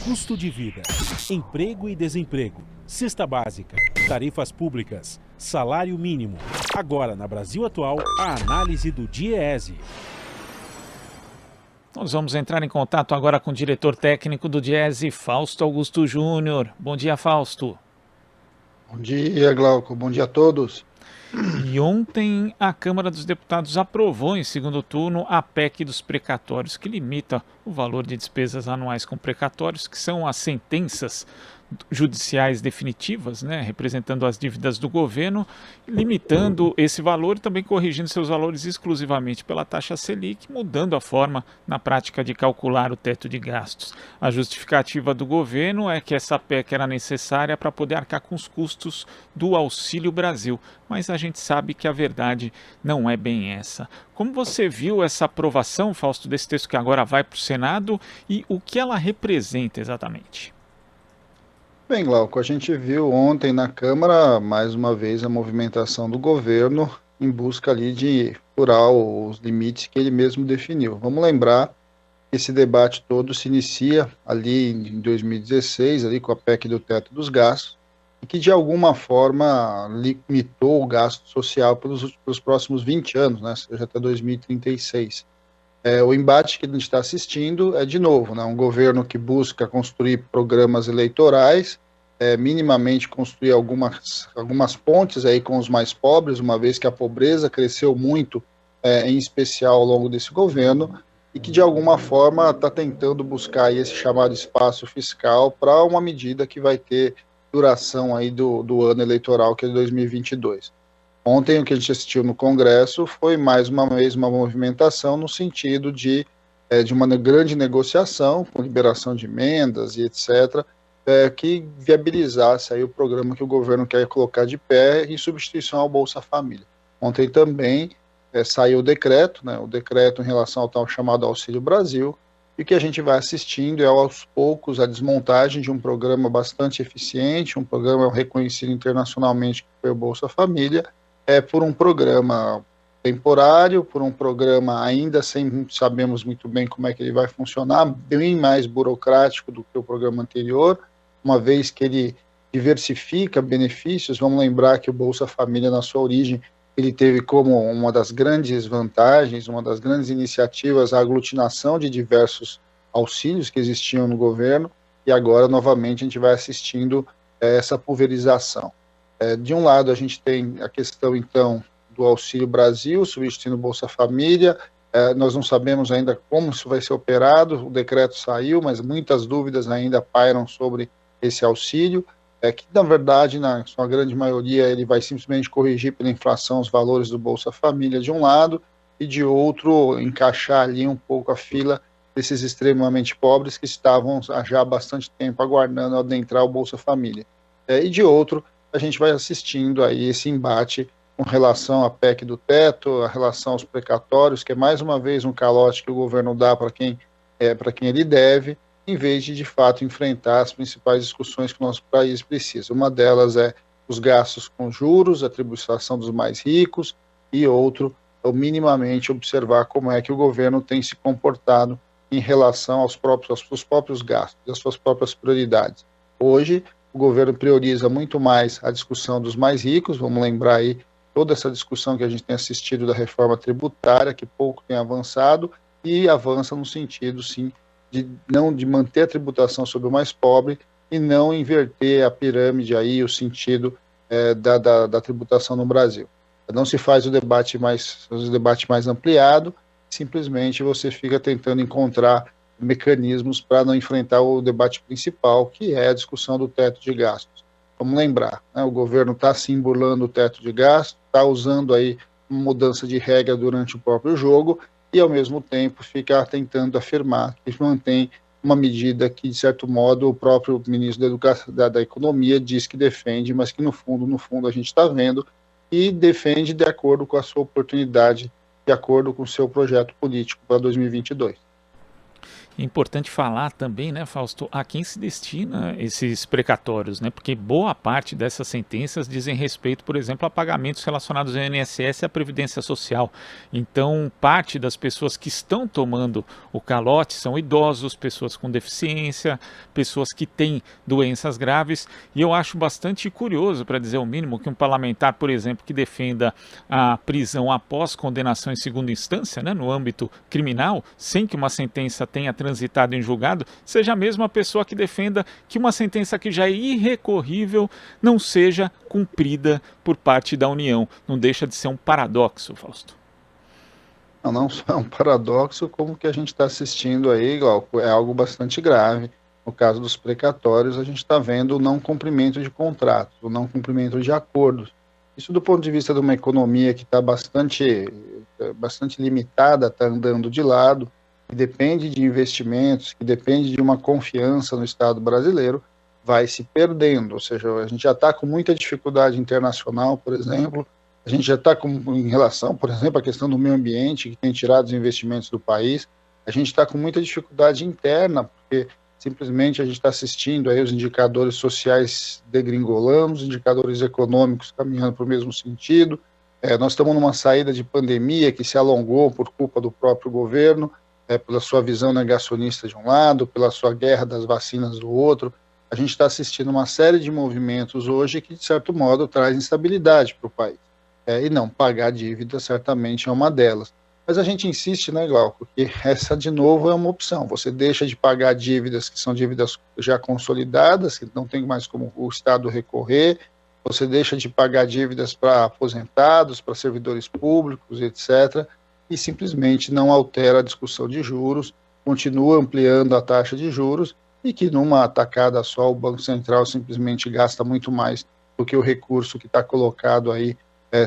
custo de vida, emprego e desemprego, cesta básica, tarifas públicas, salário mínimo. Agora, na Brasil Atual, a análise do DIEESE. Nós vamos entrar em contato agora com o diretor técnico do DIEESE, Fausto Augusto Júnior. Bom dia, Fausto. Bom dia, Glauco. Bom dia a todos. E ontem a Câmara dos Deputados aprovou em segundo turno a PEC dos precatórios, que limita o valor de despesas anuais com precatórios, que são as sentenças judiciais definitivas, representando as dívidas do governo, limitando esse valor e também corrigindo seus valores exclusivamente pela taxa Selic, mudando a forma na prática de calcular o teto de gastos. A justificativa do governo é que essa PEC era necessária para poder arcar com os custos do Auxílio Brasil, mas a gente sabe que a verdade não é bem essa. Como você viu essa aprovação, Fausto, desse texto que agora vai para o Senado e o que ela representa exatamente? Bem, Glauco, a gente viu ontem na Câmara, mais uma vez, a movimentação do governo em busca ali de furar os limites que ele mesmo definiu. Vamos lembrar que esse debate todo se inicia ali em 2016, ali com a PEC do teto dos gastos, e que de alguma forma limitou o gasto social pelos próximos 20 anos, seja até 2036. O embate que a gente está assistindo é, de novo, um governo que busca construir programas eleitorais, minimamente construir algumas pontes aí com os mais pobres, uma vez que a pobreza cresceu muito, em especial ao longo desse governo, e que de alguma forma está tentando buscar aí esse chamado espaço fiscal para uma medida que vai ter duração aí do ano eleitoral, que é 2022. Ontem o que a gente assistiu no Congresso foi mais uma vez uma movimentação no sentido de uma grande negociação com liberação de emendas e etc., que viabilizasse aí o programa que o governo quer colocar de pé em substituição ao Bolsa Família. Ontem também saiu o decreto em relação ao tal chamado Auxílio Brasil, e o que a gente vai assistindo é aos poucos a desmontagem de um programa bastante eficiente, um programa reconhecido internacionalmente que foi o Bolsa Família, por um programa temporário, por um programa ainda sem sabemos muito bem como é que ele vai funcionar, bem mais burocrático do que o programa anterior, uma vez que ele diversifica benefícios. Vamos lembrar que o Bolsa Família, na sua origem, ele teve como uma das grandes vantagens, uma das grandes iniciativas, a aglutinação de diversos auxílios que existiam no governo, e agora, novamente, a gente vai assistindo essa pulverização. De um lado, a gente tem a questão, então, do Auxílio Brasil, substituindo o Bolsa Família. Nós não sabemos ainda como isso vai ser operado, o decreto saiu, mas muitas dúvidas ainda pairam sobre esse auxílio, que, na verdade, na sua grande maioria, ele vai simplesmente corrigir pela inflação os valores do Bolsa Família, de um lado, e de outro, encaixar ali um pouco a fila desses extremamente pobres que estavam já há bastante tempo aguardando adentrar o Bolsa Família. E de outro, a gente vai assistindo aí esse embate com relação à PEC do teto, a relação aos precatórios, que é mais uma vez um calote que o governo dá para quem ele deve, em vez de fato enfrentar as principais discussões que o nosso país precisa. Uma delas é os gastos com juros, a tributação dos mais ricos, e outro, minimamente observar como é que o governo tem se comportado em relação aos seus próprios gastos, às suas próprias prioridades. Hoje, o governo prioriza muito mais a discussão dos mais ricos. Vamos lembrar aí toda essa discussão que a gente tem assistido da reforma tributária, que pouco tem avançado, e avança no sentido, sim, de manter a tributação sobre o mais pobre e não inverter a pirâmide aí, o sentido da tributação no Brasil. Não se faz o debate mais ampliado, simplesmente você fica tentando encontrar mecanismos para não enfrentar o debate principal, que é a discussão do teto de gastos. Vamos lembrar, o governo está se burlando do teto de gastos, está usando aí uma mudança de regra durante o próprio jogo, e ao mesmo tempo fica tentando afirmar que mantém uma medida que, de certo modo, o próprio ministro da Economia diz que defende, mas que no fundo a gente está vendo, e defende de acordo com a sua oportunidade, de acordo com o seu projeto político para 2022. Importante falar também, né, Fausto, a quem se destina esses precatórios, né? Porque boa parte dessas sentenças dizem respeito, por exemplo, a pagamentos relacionados ao INSS e à Previdência Social. Então, parte das pessoas que estão tomando o calote são idosos, pessoas com deficiência, pessoas que têm doenças graves. E eu acho bastante curioso, para dizer o mínimo, que um parlamentar, por exemplo, que defenda a prisão após condenação em segunda instância, né, no âmbito criminal, sem que uma sentença tenha transitado em julgado, seja a mesma pessoa que defenda que uma sentença que já é irrecorrível não seja cumprida por parte da União. Não deixa de ser um paradoxo, Fausto. Não só é um paradoxo, como que a gente está assistindo aí, Glauco, é algo bastante grave. No caso dos precatórios, a gente está vendo o não cumprimento de contratos, o não cumprimento de acordos. Isso do ponto de vista de uma economia que está bastante limitada, está andando de lado, que depende de investimentos, que depende de uma confiança no Estado brasileiro, vai se perdendo. Ou seja, a gente já está com muita dificuldade internacional, por exemplo, a gente já está em relação, por exemplo, à questão do meio ambiente, que tem tirado os investimentos do país, a gente está com muita dificuldade interna, porque simplesmente a gente está assistindo aí os indicadores sociais degringolando, os indicadores econômicos caminhando para o mesmo sentido. Nós estamos numa saída de pandemia que se alongou por culpa do próprio governo, pela sua visão negacionista de um lado, pela sua guerra das vacinas do outro. A gente está assistindo uma série de movimentos hoje que, de certo modo, traz instabilidade para o país. E não pagar dívida certamente é uma delas. Mas a gente insiste, né, Glauco, que essa, de novo, é uma opção. Você deixa de pagar dívidas que são dívidas já consolidadas, que não tem mais como o Estado recorrer, você deixa de pagar dívidas para aposentados, para servidores públicos, etc., e simplesmente não altera a discussão de juros, continua ampliando a taxa de juros, e que numa atacada só o Banco Central simplesmente gasta muito mais do que o recurso que está colocado aí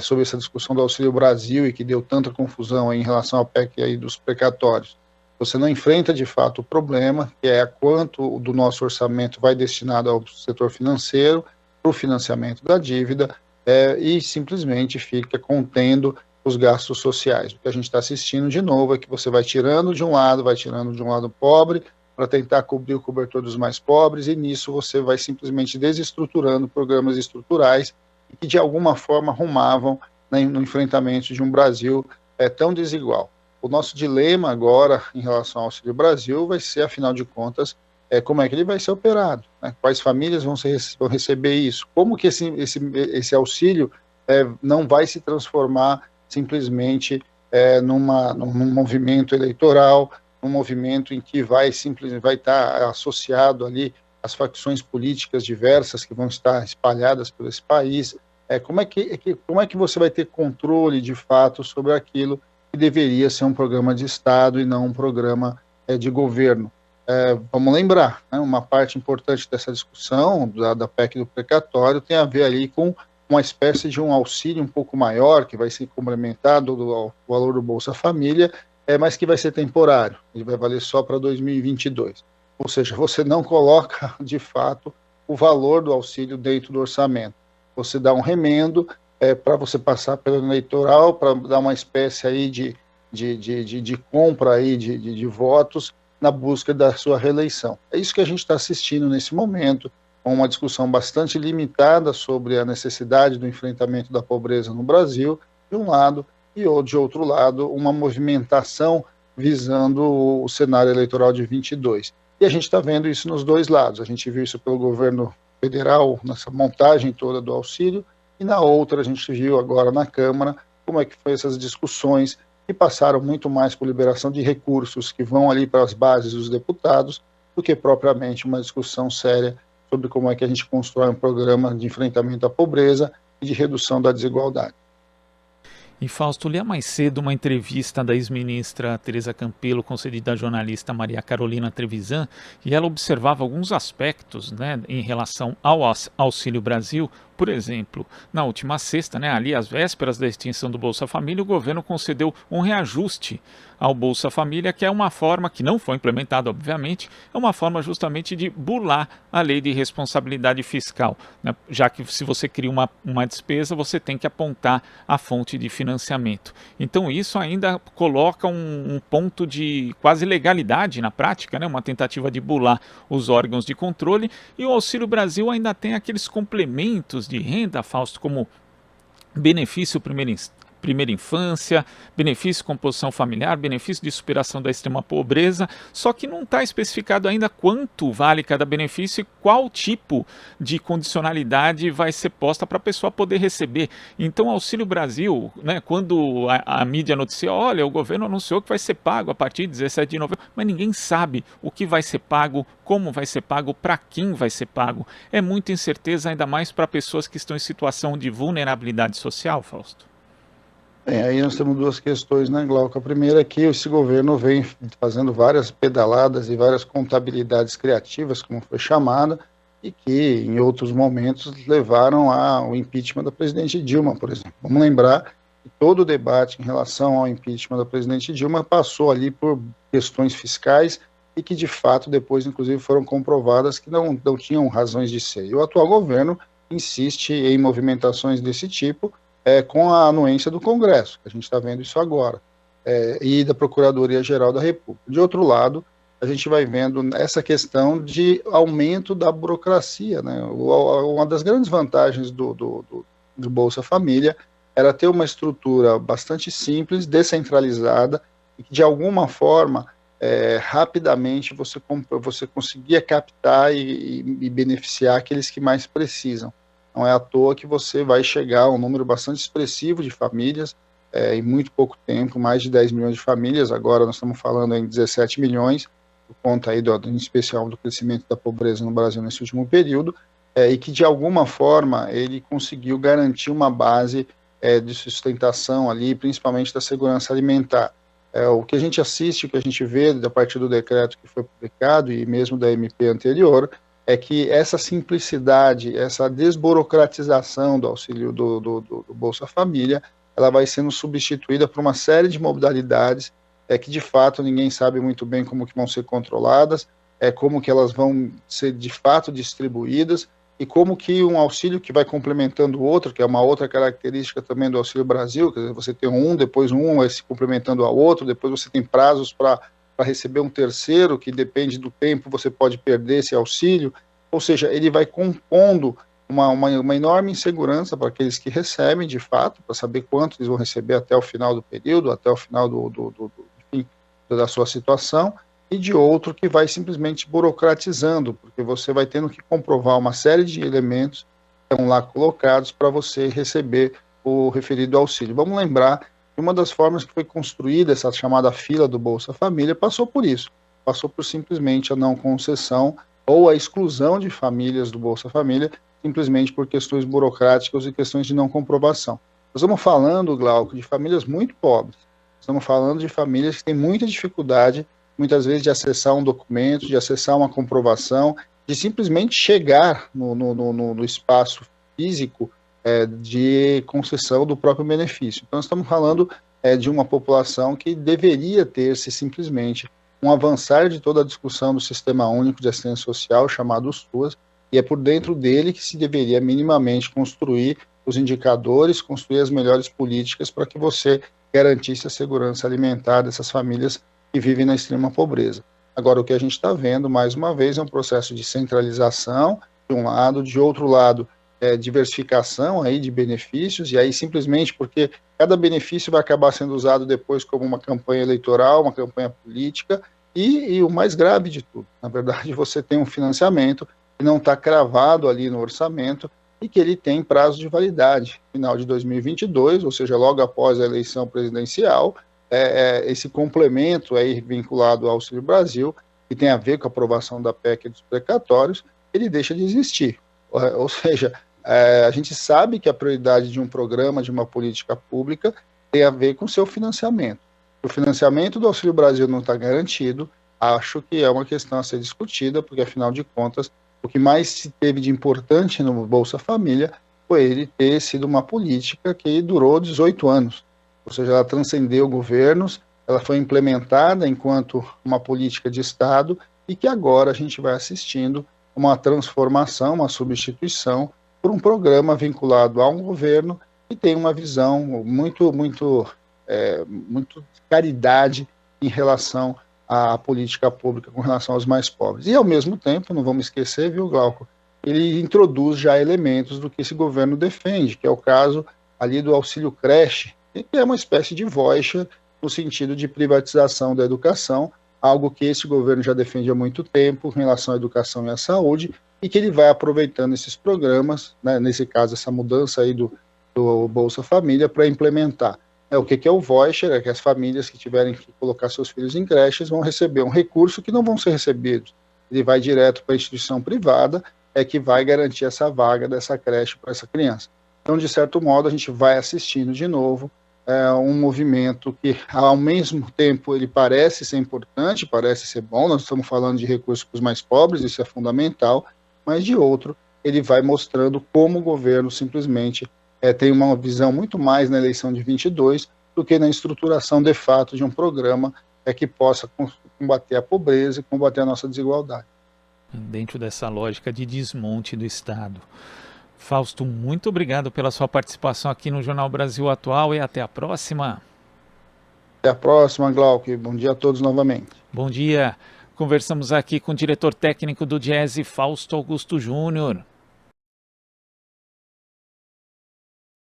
sobre essa discussão do Auxílio Brasil e que deu tanta confusão aí em relação à PEC aí dos precatórios. Você não enfrenta de fato o problema, que é quanto do nosso orçamento vai destinado ao setor financeiro, para o financiamento da dívida, e simplesmente fica contendo os gastos sociais. O que a gente está assistindo de novo é que você vai tirando de um lado pobre, para tentar cobrir o cobertor dos mais pobres, e nisso você vai simplesmente desestruturando programas estruturais que de alguma forma rumavam no enfrentamento de um Brasil tão desigual. O nosso dilema agora em relação ao Auxílio Brasil vai ser, afinal de contas, como é que ele vai ser operado, né? Quais famílias vão receber isso, como que esse auxílio não vai se transformar simplesmente num movimento eleitoral, um movimento em que vai estar associado ali as facções políticas diversas que vão estar espalhadas por esse país. Como é que você vai ter controle de fato sobre aquilo que deveria ser um programa de Estado e não um programa de governo? Vamos lembrar, né, uma parte importante dessa discussão da PEC do precatório tem a ver ali com uma espécie de um auxílio um pouco maior, que vai ser complementado ao valor do Bolsa Família, mas que vai ser temporário, ele vai valer só para 2022. Ou seja, você não coloca, de fato, o valor do auxílio dentro do orçamento. Você dá um remendo para você passar pelo eleitoral, para dar uma espécie aí de compra aí de votos na busca da sua reeleição. É isso que a gente está assistindo nesse momento, com uma discussão bastante limitada sobre a necessidade do enfrentamento da pobreza no Brasil, de um lado, e de outro lado, uma movimentação visando o cenário eleitoral de 22. E a gente está vendo isso nos dois lados. A gente viu isso pelo governo federal, nessa montagem toda do auxílio, e na outra a gente viu agora na Câmara como é que foi essas discussões que passaram muito mais por liberação de recursos que vão ali para as bases dos deputados do que propriamente uma discussão séria sobre como é que a gente constrói um programa de enfrentamento à pobreza e de redução da desigualdade. E Fausto, li mais cedo uma entrevista da ex-ministra Tereza Campelo concedida à jornalista Maria Carolina Trevisan, e ela observava alguns aspectos, né, em relação ao Auxílio Brasil, Por exemplo, na última sexta, né, ali às vésperas da extinção do Bolsa Família, o governo concedeu um reajuste ao Bolsa Família, que é uma forma, que não foi implementada, obviamente, é uma forma justamente de burlar a lei de responsabilidade fiscal, né? Já que se você cria uma despesa, você tem que apontar a fonte de financiamento. Então isso ainda coloca um ponto de quase legalidade na prática, né? Uma tentativa de burlar os órgãos de controle, e o Auxílio Brasil ainda tem aqueles complementos de renda, Fausto, como benefício primeira infância, benefício composição familiar, benefício de superação da extrema pobreza, só que não está especificado ainda quanto vale cada benefício e qual tipo de condicionalidade vai ser posta para a pessoa poder receber. Então, o Auxílio Brasil, né, quando a mídia noticia, olha, o governo anunciou que vai ser pago a partir de 17 de novembro, mas ninguém sabe o que vai ser pago, como vai ser pago, para quem vai ser pago. É muita incerteza, ainda mais para pessoas que estão em situação de vulnerabilidade social, Fausto. Aí nós temos duas questões, né, Glauco? A primeira é que esse governo vem fazendo várias pedaladas e várias contabilidades criativas, como foi chamada, e que em outros momentos levaram ao impeachment da presidente Dilma, por exemplo. Vamos lembrar que todo o debate em relação ao impeachment da presidente Dilma passou ali por questões fiscais e que de fato depois inclusive foram comprovadas que não tinham razões de ser. E o atual governo insiste em movimentações desse tipo, com a anuência do Congresso, que a gente está vendo isso agora, e da Procuradoria-Geral da República. De outro lado, a gente vai vendo essa questão de aumento da burocracia, né? Uma das grandes vantagens do Bolsa Família era ter uma estrutura bastante simples, descentralizada, e que de alguma forma, rapidamente, você conseguia captar e beneficiar aqueles que mais precisam. Não é à toa que você vai chegar a um número bastante expressivo de famílias, em muito pouco tempo, mais de 10 milhões de famílias, agora nós estamos falando em 17 milhões, por conta aí em especial do crescimento da pobreza no Brasil nesse último período, e que de alguma forma ele conseguiu garantir uma base de sustentação ali, principalmente da segurança alimentar. O que a gente assiste, o que a gente vê a partir do decreto que foi publicado e mesmo da MP anterior, é que essa simplicidade, essa desburocratização do auxílio do Bolsa Família, ela vai sendo substituída por uma série de modalidades que de fato ninguém sabe muito bem como que vão ser controladas, como que elas vão ser de fato distribuídas e como que um auxílio que vai complementando o outro, que é uma outra característica também do Auxílio Brasil, quer dizer, você tem depois um vai se complementando ao outro, depois você tem prazos para receber um terceiro, que depende do tempo, você pode perder esse auxílio, ou seja, ele vai compondo uma enorme insegurança para aqueles que recebem, de fato, para saber quanto eles vão receber até o final do período, até o final enfim, da sua situação, e de outro que vai simplesmente burocratizando, porque você vai tendo que comprovar uma série de elementos que estão lá colocados para você receber o referido auxílio. Vamos lembrar uma das formas que foi construída essa chamada fila do Bolsa Família passou por isso, passou por simplesmente a não concessão ou a exclusão de famílias do Bolsa Família, simplesmente por questões burocráticas e questões de não comprovação. Nós estamos falando, Glauco, de famílias muito pobres, estamos falando de famílias que têm muita dificuldade, muitas vezes, de acessar um documento, de acessar uma comprovação, de simplesmente chegar no espaço físico de concessão do próprio benefício. Então, nós estamos falando de uma população que deveria ter-se simplesmente um avançar de toda a discussão do Sistema Único de Assistência Social, chamado SUAS, e é por dentro dele que se deveria minimamente construir os indicadores, construir as melhores políticas para que você garantisse a segurança alimentar dessas famílias que vivem na extrema pobreza. Agora, o que a gente está vendo, mais uma vez, é um processo de centralização, de um lado, de outro lado, diversificação aí de benefícios, e aí simplesmente porque cada benefício vai acabar sendo usado depois como uma campanha eleitoral, uma campanha política, e o mais grave de tudo, na verdade, você tem um financiamento que não está cravado ali no orçamento e que ele tem prazo de validade, final de 2022, ou seja, logo após a eleição presidencial, esse complemento aí vinculado ao Auxílio Brasil, que tem a ver com a aprovação da PEC dos precatórios, ele deixa de existir, ou seja, a gente sabe que a prioridade de um programa, de uma política pública, tem a ver com o seu financiamento. O financiamento do Auxílio Brasil não está garantido, acho que é uma questão a ser discutida, porque, afinal de contas, o que mais se teve de importante no Bolsa Família por ele ter sido uma política que durou 18 anos, ou seja, ela transcendeu governos, ela foi implementada enquanto uma política de Estado e que agora a gente vai assistindo uma transformação, uma substituição por um programa vinculado a um governo que tem uma visão muito de caridade em relação à política pública com relação aos mais pobres. E, ao mesmo tempo, não vamos esquecer, viu, Glauco, ele introduz já elementos do que esse governo defende, que é o caso ali do auxílio creche, que é uma espécie de voucher no sentido de privatização da educação, algo que esse governo já defende há muito tempo em relação à educação e à saúde, e que ele vai aproveitando esses programas, né, nesse caso, essa mudança aí do Bolsa Família, para implementar. O que é o voucher? É que as famílias que tiverem que colocar seus filhos em creches vão receber um recurso que não vão ser recebidos. Ele vai direto para a instituição privada, que vai garantir essa vaga dessa creche para essa criança. Então, de certo modo, a gente vai assistindo de novo um movimento que, ao mesmo tempo, ele parece ser importante, parece ser bom, nós estamos falando de recursos para os mais pobres, isso é fundamental, mas, de outro, ele vai mostrando como o governo simplesmente tem uma visão muito mais na eleição de 22 do que na estruturação de fato de um programa que possa combater a pobreza e combater a nossa desigualdade. Dentro dessa lógica de desmonte do Estado. Fausto, muito obrigado pela sua participação aqui no Jornal Brasil Atual e até a próxima. Até a próxima, Glauco. Bom dia a todos novamente. Bom dia. Conversamos aqui com o diretor técnico do Diese, Fausto Augusto Júnior.